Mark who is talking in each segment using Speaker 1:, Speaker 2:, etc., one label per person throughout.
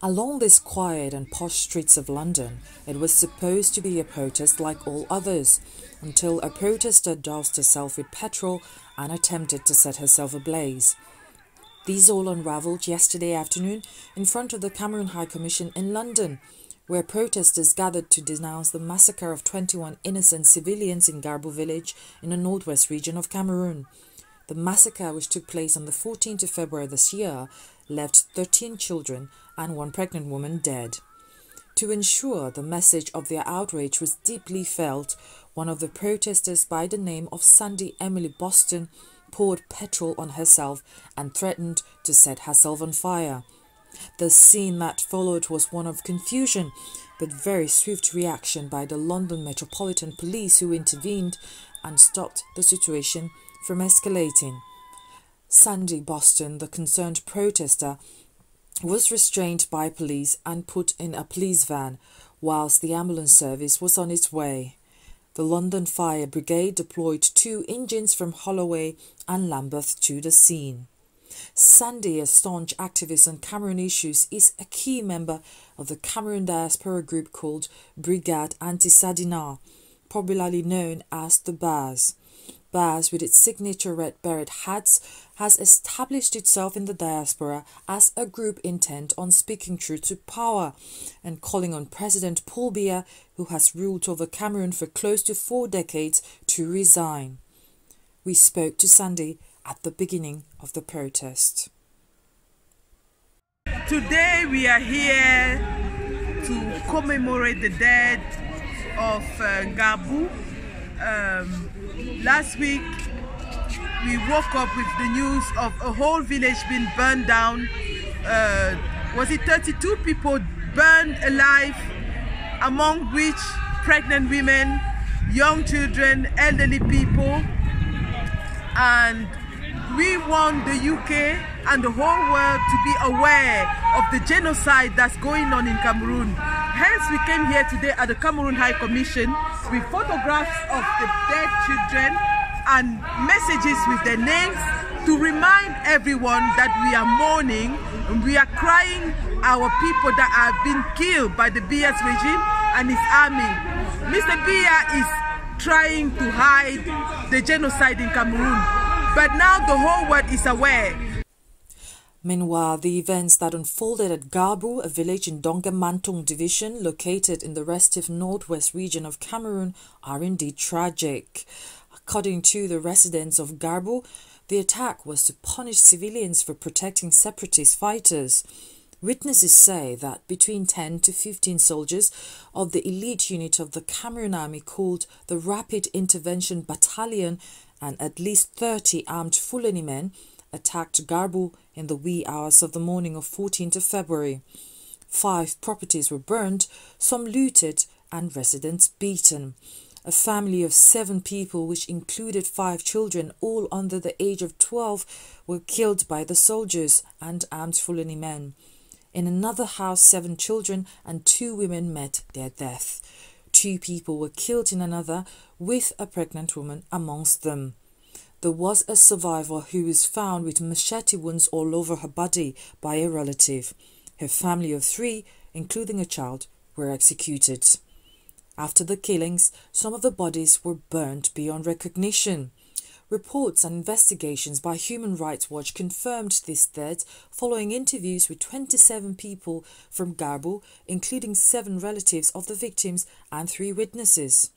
Speaker 1: Along these quiet and posh streets of London, it was supposed to be a protest like all others, until a protester doused herself with petrol and attempted to set herself ablaze. These all unravelled yesterday afternoon in front of the Cameroon High Commission in London, where protesters gathered to denounce the massacre of 21 innocent civilians in Ngarbuh village in the northwest region of Cameroon. The massacre, which took place on the 14th of February this year, left 13 children and one pregnant woman dead. To ensure the message of their outrage was deeply felt, one of the protesters by the name of Sandy Emily Boston poured petrol on herself and threatened to set herself on fire. The scene that followed was one of confusion, but very swift reaction by the London Metropolitan Police, who intervened and stopped the situation from escalating. Sandy Boston, the concerned protester, was restrained by police and put in a police van, whilst the ambulance service was on its way. The London Fire Brigade deployed 2 engines from Holloway and Lambeth to the scene. Sandy, a staunch activist on Cameroon issues, is a key member of the Cameroon diaspora group called Brigade Anti-Sadina, popularly known as the BAS. BAS, with its signature red beret hats, has established itself in the diaspora as a group intent on speaking truth to power and calling on President Paul Biya, who has ruled over Cameroon for close to 4 decades, to resign. We spoke to Sandy at the beginning of the protest.
Speaker 2: Today we are here to commemorate the death of Ngarbuh. Last week we woke up with the news of a whole village being burned down. Was it 32 people burned alive, among which pregnant women, young children, elderly people, and we want the UK and the whole world to be aware of the genocide that's going on in Cameroon. Hence, we came here today at the Cameroon High Commission with photographs of the dead children and messages with their names to remind everyone that we are mourning and we are crying our people that have been killed by the Biya's regime and his army. Mr. Biya is trying to hide the genocide in Cameroon, but now the whole world is aware.
Speaker 1: Meanwhile, the events that unfolded at Ngarbuh, a village in Donga-Mantung division located in the restive northwest region of Cameroon, are indeed tragic. According to the residents of Ngarbuh, the attack was to punish civilians for protecting separatist fighters. Witnesses say that between 10 to 15 soldiers of the elite unit of the Cameroon Army called the Rapid Intervention Battalion and at least 30 armed Fulani men attacked Ngarbuh in the wee hours of the morning of 14th of February. 5 properties were burned, some looted and residents beaten. A family of 7 people, which included 5 children, all under the age of 12, were killed by the soldiers and armed Fulani men. In another house, 7 children and 2 women met their death. 2 people were killed in another, with a pregnant woman amongst them. There was a survivor who was found with machete wounds all over her body by a relative. Her family of 3, including a child, were executed. After the killings, some of the bodies were burnt beyond recognition. Reports and investigations by Human Rights Watch confirmed this death following interviews with 27 people from Ngarbuh, including 7 relatives of the victims and 3 witnesses.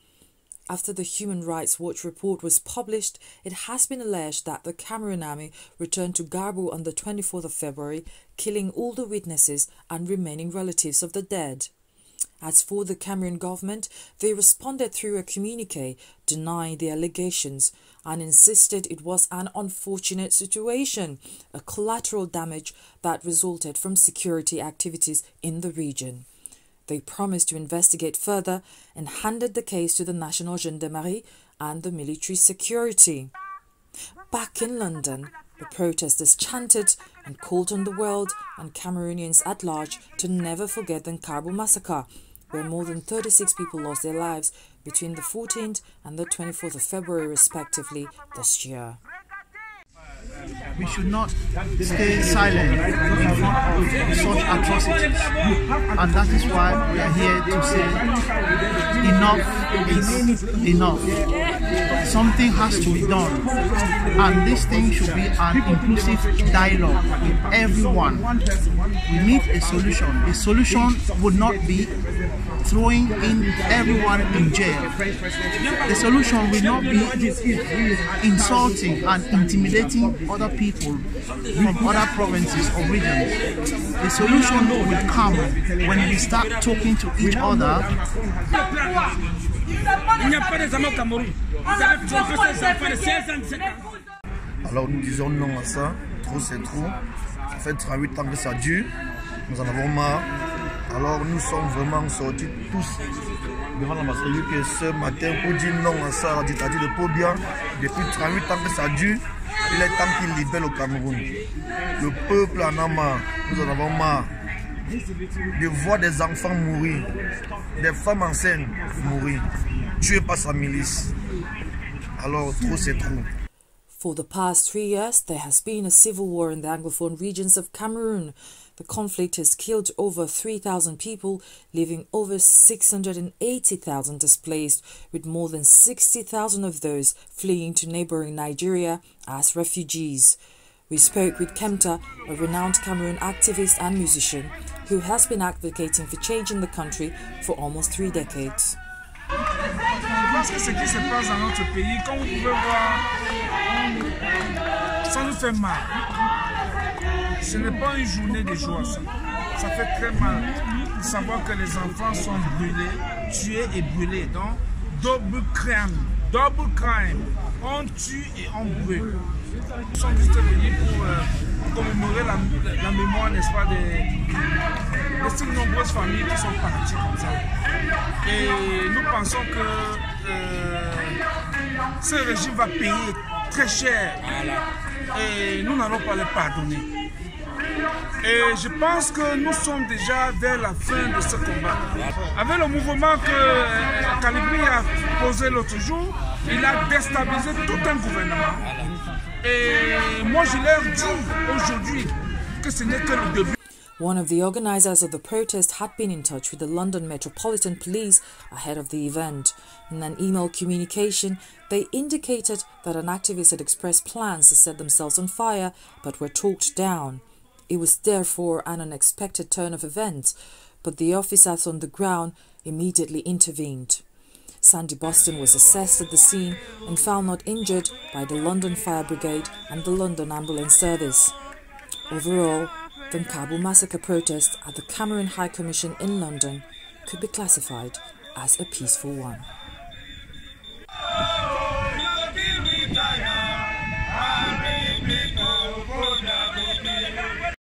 Speaker 1: After the Human Rights Watch report was published, it has been alleged that the Cameroon Army returned to Ngarbuh on the 24th of February, killing all the witnesses and remaining relatives of the dead. As for the Cameroon government, they responded through a communique denying the allegations and insisted it was an unfortunate situation, a collateral damage that resulted from security activities in the region. They promised to investigate further and handed the case to the National Gendarmerie and the military security. Back in London, the protesters chanted and called on the world and Cameroonians at large to never forget the Ngarbuh massacre, where more than 36 people lost their lives between the 14th and the 24th of February respectively this year.
Speaker 3: We should not stay silent in front of such atrocities. atrocities. And that is why we are here to say enough is enough. Something has to be done. And this thing should be an inclusive dialogue with everyone. We need a solution. The solution would not be throwing in everyone in jail. The solution will not be insulting and intimidating other people from other provinces or regions. The solution will come when we start talking to each other.
Speaker 4: Alors nous disons non à ça, trop c'est trop. Ça fait 38 ans que ça dure, nous en avons marre. Alors nous sommes vraiment sortis tous devant l'ambassade que ce matin pour dire non à ça, la dictature de Pobia. Depuis 38 ans que ça dure, il est temps qu'il libère le Cameroun. Le peuple en a marre, nous en avons marre. De voir des enfants mourir, des femmes enceintes mourir, tuées par sa milice. Alors trop c'est trop.
Speaker 1: For the past 3 years, there has been a civil war in the Anglophone regions of Cameroon. The conflict has killed over 3,000 people, leaving over 680,000 displaced, with more than 60,000 of those fleeing to neighboring Nigeria as refugees. We spoke with Kemta, a renowned Cameroon activist and musician, who has been advocating for change in the country for almost 3 decades.
Speaker 5: Je pense que ce qui se passe dans notre pays, comme vous pouvez voir, ça nous fait mal. Ce n'est pas une journée de joie, ça. Ça fait très mal de savoir que les enfants sont brûlés, tués et brûlés. Donc, double crime. On tue et on brûle. Nous sommes juste venus pour commémorer la mémoire, n'est-ce pas, de ces nombreuses familles qui sont parties comme ça. Et nous pensons que ce régime va payer très cher. Et nous n'allons pas le pardonner. Et je pense que nous sommes déjà vers la fin de ce combat. Avec le mouvement que Calibri a posé l'autre jour, il a déstabilisé tout un gouvernement. Et moi je leur dis aujourd'hui que ce n'est que le début.
Speaker 1: One of the organizers of the protest had been in touch with the London Metropolitan Police ahead of the event. In an email communication, they indicated that an activist had expressed plans to set themselves on fire but were talked down. It was therefore an unexpected turn of events, but the officers on the ground immediately intervened. Sandy Boston was assessed at the scene and found not injured by the London Fire Brigade and the London Ambulance Service. Overall, the Ngarbuh massacre protest at the Cameroon High Commission in London could be classified as a peaceful one.